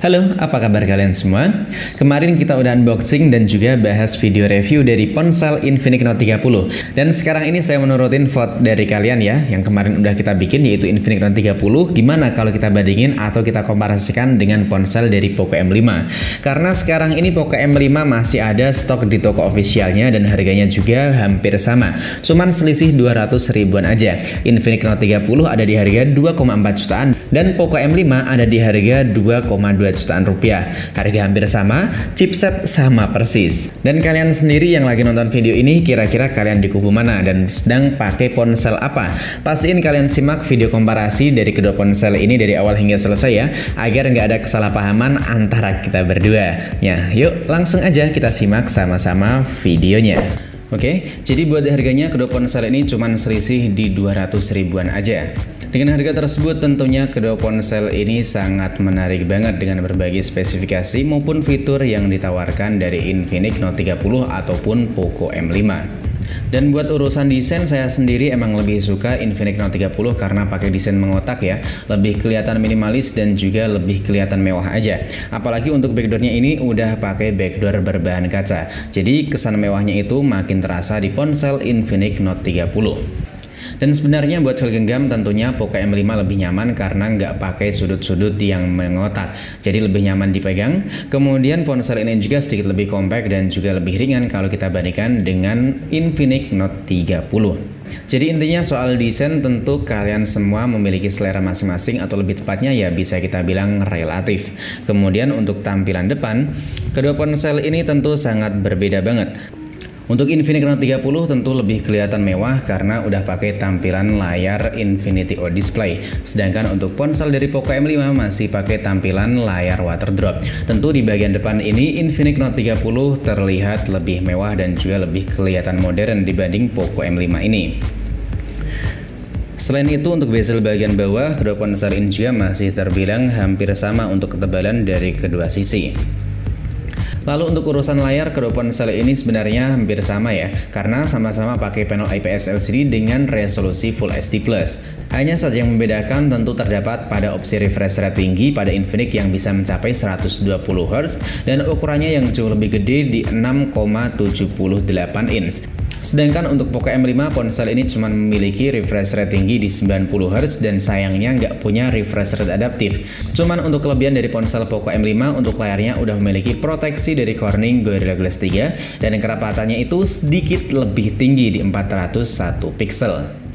Halo, apa kabar kalian semua? Kemarin kita udah unboxing dan juga bahas video review dari ponsel Infinix Note 30. Dan sekarang ini saya menurutin vote dari kalian ya, yang kemarin udah kita bikin yaitu Infinix Note 30. Gimana kalau kita bandingin atau kita komparasikan dengan ponsel dari Poco M5? Karena sekarang ini Poco M5 masih ada stok di toko officialnya dan harganya juga hampir sama. Cuman selisih 200 ribuan aja. Infinix Note 30 ada di harga 2,4 jutaan dan Poco M5 ada di harga 2,2 jutaan rupiah. Harga hampir sama, chipset sama persis. Dan kalian sendiri yang lagi nonton video ini, kira-kira kalian di kubu mana dan sedang pakai ponsel apa? Pastiin kalian simak video komparasi dari kedua ponsel ini dari awal hingga selesai ya, agar nggak ada kesalahpahaman antara kita berdua. Ya, yuk langsung aja kita simak sama-sama videonya. Oke, jadi buat harganya kedua ponsel ini cuman selisih di 200 ribuan aja. Dengan harga tersebut tentunya kedua ponsel ini sangat menarik banget dengan berbagai spesifikasi maupun fitur yang ditawarkan dari Infinix Note 30 ataupun Poco M5. Dan buat urusan desain, saya sendiri emang lebih suka Infinix Note 30 karena pakai desain mengotak ya, lebih kelihatan minimalis dan juga lebih kelihatan mewah aja. Apalagi untuk backdoornya ini udah pakai backdoor berbahan kaca, jadi kesan mewahnya itu makin terasa di ponsel Infinix Note 30. Dan sebenarnya buat feel genggam tentunya Poco M5 lebih nyaman karena nggak pakai sudut-sudut yang mengotak, jadi lebih nyaman dipegang. Kemudian ponsel ini juga sedikit lebih compact dan juga lebih ringan kalau kita bandingkan dengan Infinix Note 30. Jadi intinya soal desain tentu kalian semua memiliki selera masing-masing atau lebih tepatnya ya bisa kita bilang relatif. Kemudian untuk tampilan depan, kedua ponsel ini tentu sangat berbeda banget. Untuk Infinix Note 30 tentu lebih kelihatan mewah karena udah pakai tampilan layar Infinity O Display. Sedangkan untuk ponsel dari Poco M5 masih pakai tampilan layar waterdrop. Tentu di bagian depan ini Infinix Note 30 terlihat lebih mewah dan juga lebih kelihatan modern dibanding Poco M5 ini. Selain itu untuk bezel bagian bawah, kedua ponsel ini juga masih terbilang hampir sama untuk ketebalan dari kedua sisi. Lalu untuk urusan layar, kedua ponsel ini sebenarnya hampir sama ya, karena sama-sama pakai panel IPS LCD dengan resolusi Full HD+. Hanya saja yang membedakan tentu terdapat pada opsi refresh rate tinggi pada Infinix yang bisa mencapai 120 Hz dan ukurannya yang jauh lebih gede di 6,78 inch. Sedangkan untuk Poco M5 ponsel ini cuma memiliki refresh rate tinggi di 90 Hz dan sayangnya nggak punya refresh rate adaptif. Cuman untuk kelebihan dari ponsel Poco M5 untuk layarnya udah memiliki proteksi dari Corning Gorilla Glass 3 dan kerapatannya itu sedikit lebih tinggi di 401 pixel.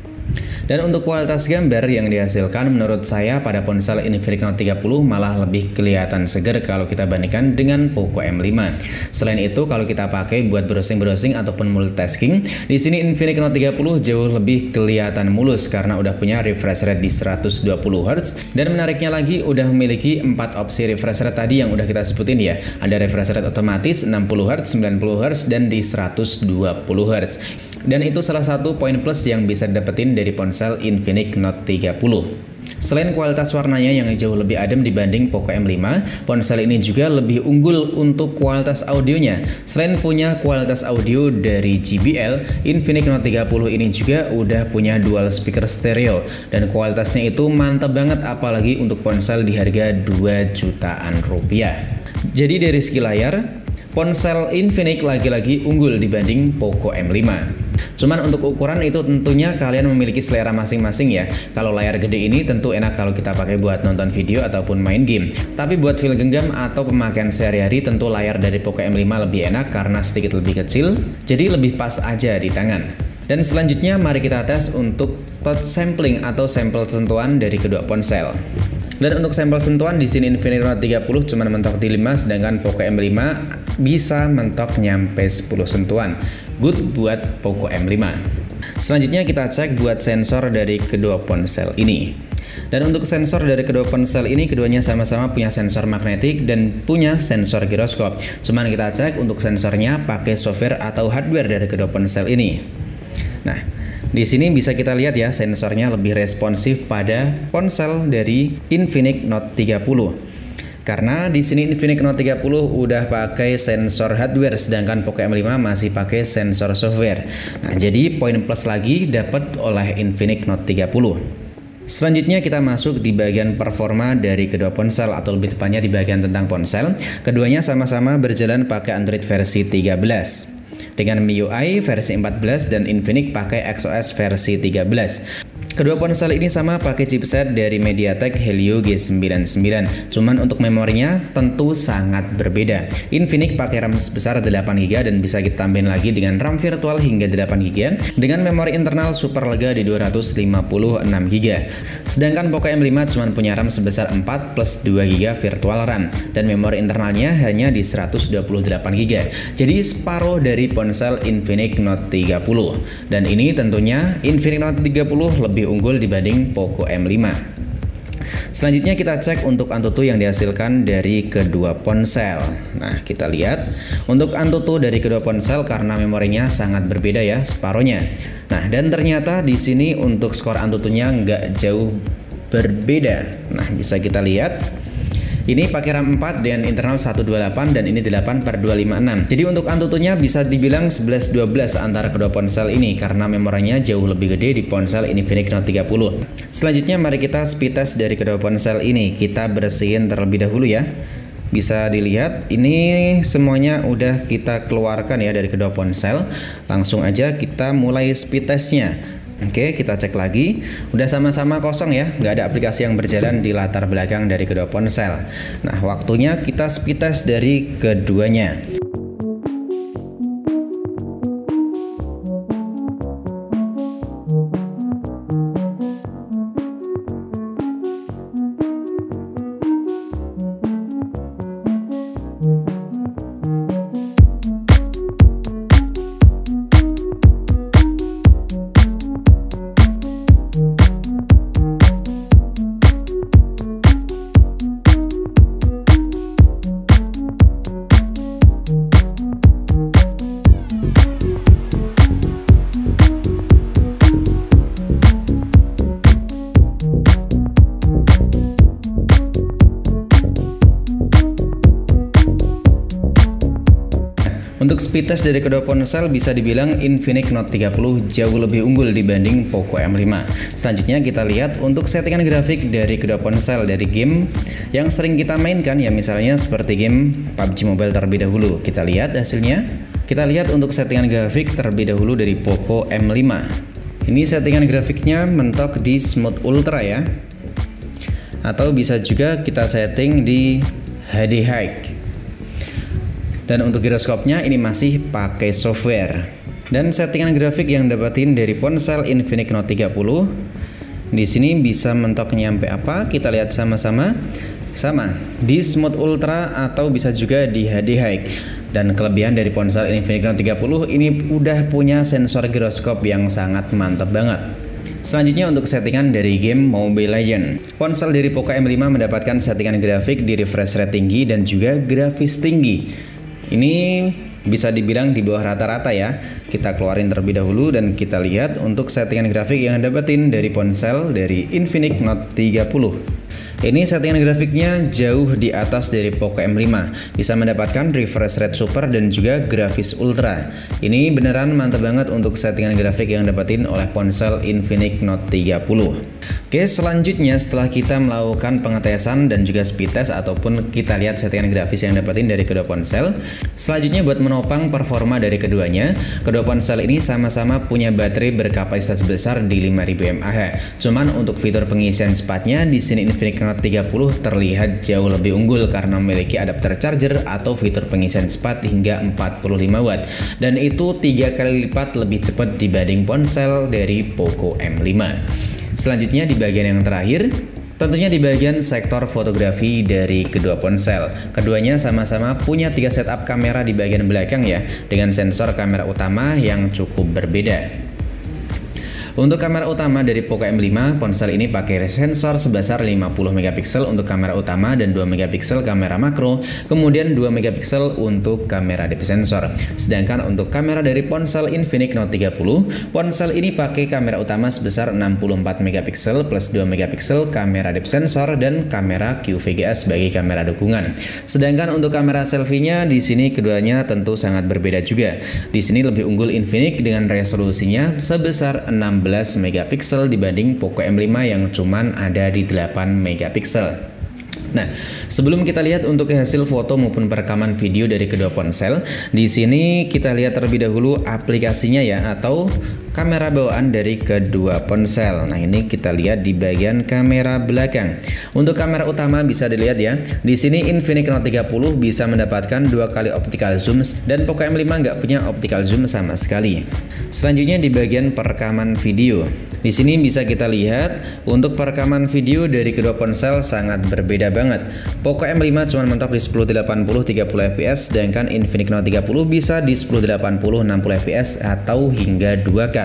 Dan untuk kualitas gambar yang dihasilkan menurut saya pada ponsel Infinix Note 30 malah lebih kelihatan segar kalau kita bandingkan dengan Poco M5. Selain itu kalau kita pakai buat browsing-browsing ataupun multitasking, di sini Infinix Note 30 jauh lebih kelihatan mulus karena udah punya refresh rate di 120 Hz dan menariknya lagi udah memiliki 4 opsi refresh rate tadi yang udah kita sebutin ya. Ada refresh rate otomatis 60 Hz, 90 Hz dan di 120 Hz. Dan itu salah satu poin plus yang bisa dapetin dari ponsel Infinix Note 30. Selain kualitas warnanya yang jauh lebih adem dibanding Poco M5, ponsel ini juga lebih unggul untuk kualitas audionya. Selain punya kualitas audio dari JBL, Infinix Note 30 ini juga udah punya dual speaker stereo dan kualitasnya itu mantap banget apalagi untuk ponsel di harga 2 jutaan rupiah. Jadi dari segi layar, ponsel Infinix lagi-lagi unggul dibanding Poco M5. Cuman untuk ukuran itu tentunya kalian memiliki selera masing-masing ya. Kalau layar gede ini tentu enak kalau kita pakai buat nonton video ataupun main game. Tapi buat feel genggam atau pemakaian sehari-hari tentu layar dari Poco M5 lebih enak karena sedikit lebih kecil, jadi lebih pas aja di tangan. Dan selanjutnya mari kita tes untuk touch sampling atau sampel sentuhan dari kedua ponsel. Dan untuk sampel sentuhan di sini Infinix Note 30 cuma mentok di 5, sedangkan Poco M5 bisa mentok nyampe 10 sentuhan. Good buat Poco M5. Selanjutnya kita cek buat sensor dari kedua ponsel ini. Dan untuk sensor dari kedua ponsel ini keduanya sama-sama punya sensor magnetik dan punya sensor giroskop. Cuman kita cek untuk sensornya pakai software atau hardware dari kedua ponsel ini. Nah, di sini bisa kita lihat ya sensornya lebih responsif pada ponsel dari Infinix Note 30. Karena di sini Infinix Note 30 udah pakai sensor hardware sedangkan Poco M5 masih pakai sensor software. Nah, jadi poin plus lagi dapat oleh Infinix Note 30. Selanjutnya kita masuk di bagian performa dari kedua ponsel, atau lebih tepatnya di bagian tentang ponsel. Keduanya sama-sama berjalan pakai Android versi 13 dengan MIUI versi 14 dan Infinix pakai XOS versi 13. Kedua ponsel ini sama pakai chipset dari MediaTek Helio G99. Cuman untuk memorinya tentu sangat berbeda. Infinix pakai RAM sebesar 8GB dan bisa kita tambahin lagi dengan RAM virtual hingga 8GB dengan memori internal super lega di 256GB. Sedangkan Poco M5 cuman punya RAM sebesar 4 plus 2GB virtual RAM dan memori internalnya hanya di 128GB. Jadi separuh dari ponsel Infinix Note 30. Dan ini tentunya Infinix Note 30 lebih unggul dibanding Poco M5. Selanjutnya kita cek untuk AnTuTu yang dihasilkan dari kedua ponsel. Nah, kita lihat untuk AnTuTu dari kedua ponsel karena memorinya sangat berbeda ya, separuhnya. Nah, dan ternyata di sini untuk skor AnTuTu-nya nggak jauh berbeda. Nah, bisa kita lihat ini pakai RAM 4 dan internal 128 dan ini 8/256. Jadi untuk AnTuTu-nya bisa dibilang 11-12 antara kedua ponsel ini karena memorinya jauh lebih gede di ponsel Infinix Note 30. Selanjutnya mari kita speed test dari kedua ponsel ini. Kita bersihin terlebih dahulu ya. Bisa dilihat ini semuanya udah kita keluarkan ya dari kedua ponsel. Langsung aja kita mulai speed testnya. Oke, kita cek lagi. Udah sama-sama kosong ya, nggak ada aplikasi yang berjalan di latar belakang dari kedua ponsel. Nah, waktunya kita speed test dari keduanya. Untuk speed test dari kedua ponsel bisa dibilang Infinix Note 30 jauh lebih unggul dibanding Poco M5. Selanjutnya kita lihat untuk settingan grafik dari kedua ponsel dari game yang sering kita mainkan ya, misalnya seperti game PUBG Mobile terlebih dahulu. Kita lihat hasilnya. Kita lihat untuk settingan grafik terlebih dahulu dari Poco M5. Ini settingan grafiknya mentok di Smooth Ultra ya. Atau bisa juga kita setting di HD High. Dan untuk giroskopnya ini masih pakai software. Dan settingan grafik yang dapatin dari ponsel Infinix Note 30 di sini bisa mentok nyampe apa? Kita lihat sama-sama. Sama di Smooth Ultra atau bisa juga di HD High. Dan kelebihan dari ponsel Infinix Note 30 ini udah punya sensor giroskop yang sangat mantap banget. Selanjutnya untuk settingan dari game Mobile Legends. Ponsel dari Poco M5 mendapatkan settingan grafik di refresh rate tinggi dan juga grafis tinggi. Ini bisa dibilang di bawah rata-rata ya. Kita keluarin terlebih dahulu dan kita lihat untuk settingan grafik yang dapetin dari ponsel dari Infinix Note 30. Ini settingan grafiknya jauh di atas dari Poco M5. Bisa mendapatkan refresh rate super dan juga grafis ultra. Ini beneran mantap banget untuk settingan grafik yang dapetin oleh ponsel Infinix Note 30. Oke, selanjutnya setelah kita melakukan pengetesan dan juga speed test ataupun kita lihat settingan grafis yang dapetin dari kedua ponsel, selanjutnya buat menopang performa dari keduanya, kedua ponsel ini sama-sama punya baterai berkapasitas besar di 5000 mAh. Cuman untuk fitur pengisian cepatnya di sini Infinix Note 30 terlihat jauh lebih unggul karena memiliki adapter charger atau fitur pengisian cepat hingga 45 watt dan itu 3 kali lipat lebih cepat dibanding ponsel dari Poco M5. Selanjutnya di bagian yang terakhir, tentunya di bagian sektor fotografi dari kedua ponsel. Keduanya sama-sama punya 3 setup kamera di bagian belakang ya, dengan sensor kamera utama yang cukup berbeda. Untuk kamera utama dari Poco M5, ponsel ini pakai sensor sebesar 50 megapiksel untuk kamera utama dan 2 megapiksel kamera makro, kemudian 2 megapiksel untuk kamera depth sensor. Sedangkan untuk kamera dari ponsel Infinix Note 30, ponsel ini pakai kamera utama sebesar 64 megapiksel plus 2 megapiksel kamera depth sensor dan kamera QVGA sebagai kamera dukungan. Sedangkan untuk kamera selfie-nya di sini keduanya tentu sangat berbeda juga. Di sini lebih unggul Infinix dengan resolusinya sebesar 16 16 megapiksel dibanding Poco M5 yang cuman ada di 8 megapiksel. Nah, sebelum kita lihat untuk hasil foto maupun perekaman video dari kedua ponsel, di sini kita lihat terlebih dahulu aplikasinya ya, atau kamera bawaan dari kedua ponsel. Nah, ini kita lihat di bagian kamera belakang. Untuk kamera utama bisa dilihat ya, di sini Infinix Note 30 bisa mendapatkan 2 kali optical zoom dan Poco M5 nggak punya optical zoom sama sekali. Selanjutnya di bagian perekaman video. Di sini bisa kita lihat untuk perekaman video dari kedua ponsel sangat berbeda banget. Poco M5 cuma mentok di 1080 30 fps, sedangkan Infinix Note 30 bisa di 1080 60 fps atau hingga 2K.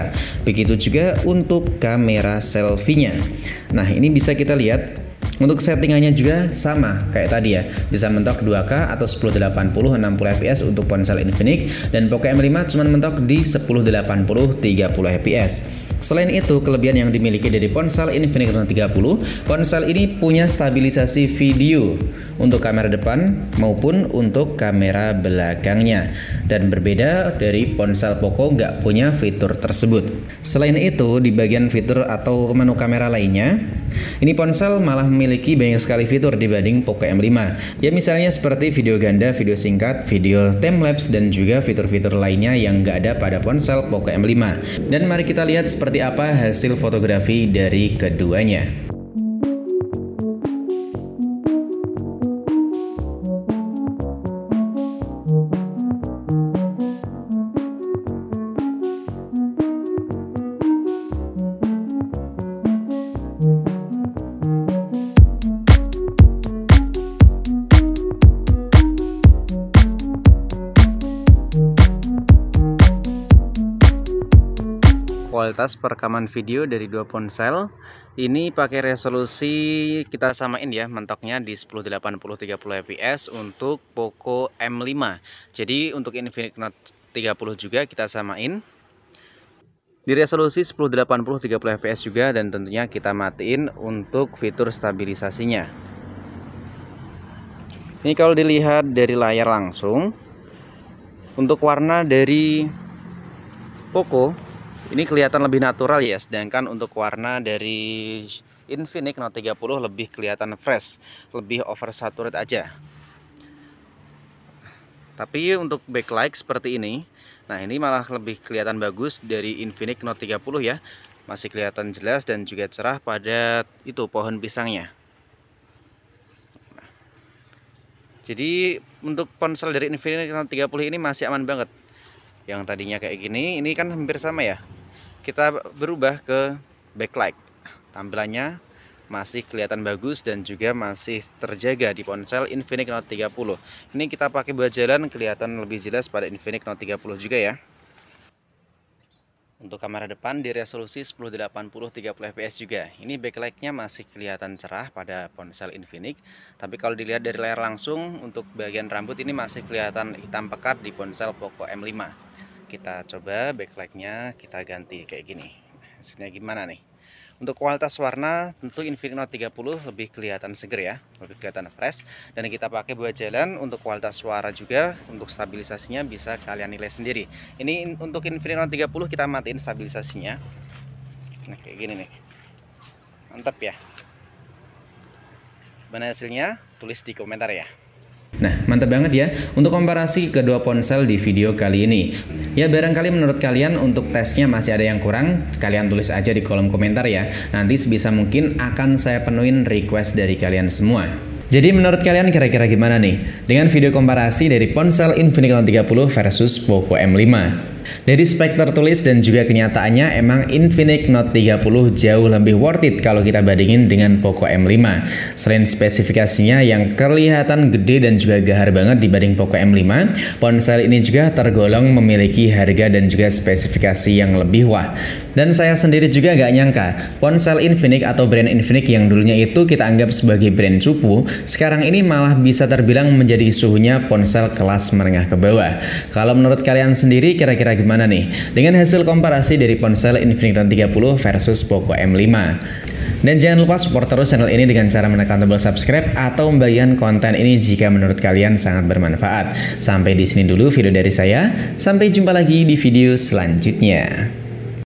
Begitu juga untuk kamera selfie-nya. Nah, ini bisa kita lihat untuk settingannya juga sama kayak tadi ya, bisa mentok 2K atau 1080 60 fps untuk ponsel Infinix, dan Poco M5 cuma mentok di 1080 30 fps. Selain itu, kelebihan yang dimiliki dari ponsel Infinix Note 30, ponsel ini punya stabilisasi video untuk kamera depan maupun untuk kamera belakangnya, dan berbeda dari ponsel Poco nggak punya fitur tersebut. Selain itu, di bagian fitur atau menu kamera lainnya, ini ponsel malah memiliki banyak sekali fitur dibanding Poco M5. Ya, misalnya seperti video ganda, video singkat, video timelapse, dan juga fitur-fitur lainnya yang nggak ada pada ponsel Poco M5. Dan mari kita lihat seperti apa hasil fotografi dari keduanya. Kualitas perekaman video dari dua ponsel ini pakai resolusi, kita samain ya, mentoknya di 1080 30 fps untuk Poco M5. Jadi untuk Infinix Note 30 juga kita samain di resolusi 1080 30 fps juga, dan tentunya kita matiin untuk fitur stabilisasinya. Ini kalau dilihat dari layar langsung, untuk warna dari Poco ini kelihatan lebih natural ya, sedangkan untuk warna dari Infinix Note 30 lebih kelihatan fresh, lebih oversaturate aja. Tapi untuk backlight seperti ini, nah ini malah lebih kelihatan bagus dari Infinix Note 30 ya. Masih kelihatan jelas dan juga cerah pada itu pohon pisangnya. Jadi untuk ponsel dari Infinix Note 30 ini masih aman banget. Yang tadinya kayak gini, ini kan hampir sama ya. Kita berubah ke backlight, tampilannya masih kelihatan bagus dan juga masih terjaga di ponsel Infinix Note 30. Ini kita pakai buat jalan, kelihatan lebih jelas pada Infinix Note 30 juga ya. Untuk kamera depan di resolusi 1080 30 fps juga. Ini backlightnya masih kelihatan cerah pada ponsel Infinix. Tapi kalau dilihat dari layar langsung, untuk bagian rambut ini masih kelihatan hitam pekat di ponsel Poco M5. Kita coba backlightnya kita ganti kayak gini. Hasilnya gimana nih? Untuk kualitas warna tentu Infinix Note 30 lebih kelihatan seger ya, lebih kelihatan fresh. Dan kita pakai buat jalan. Untuk kualitas suara juga, untuk stabilisasinya bisa kalian nilai sendiri. Ini untuk Infinix Note 30 kita matiin stabilisasinya. Nah kayak gini nih, mantap ya. Gimana hasilnya? Tulis di komentar ya. Nah, mantap banget ya untuk komparasi kedua ponsel di video kali ini. Ya, barangkali menurut kalian untuk tesnya masih ada yang kurang, kalian tulis aja di kolom komentar ya. Nanti sebisa mungkin akan saya penuhin request dari kalian semua. Jadi menurut kalian kira-kira gimana nih dengan video komparasi dari ponsel Infinix Note 30 versus Poco M5? Dari spek tertulis dan juga kenyataannya, emang Infinix Note 30 jauh lebih worth it kalau kita bandingin dengan Poco M5. Selain spesifikasinya yang kelihatan gede dan juga gahar banget dibanding Poco M5, ponsel ini juga tergolong memiliki harga dan juga spesifikasi yang lebih wah. Dan saya sendiri juga gak nyangka, ponsel Infinix atau brand Infinix yang dulunya itu kita anggap sebagai brand cupu, sekarang ini malah bisa terbilang menjadi suhunya ponsel kelas menengah ke bawah. Kalau menurut kalian sendiri kira-kira gimana nih dengan hasil komparasi dari ponsel Infinix Note 30 versus Poco M5? Dan jangan lupa support terus channel ini dengan cara menekan tombol subscribe atau membagikan konten ini jika menurut kalian sangat bermanfaat. Sampai di sini dulu video dari saya. Sampai jumpa lagi di video selanjutnya.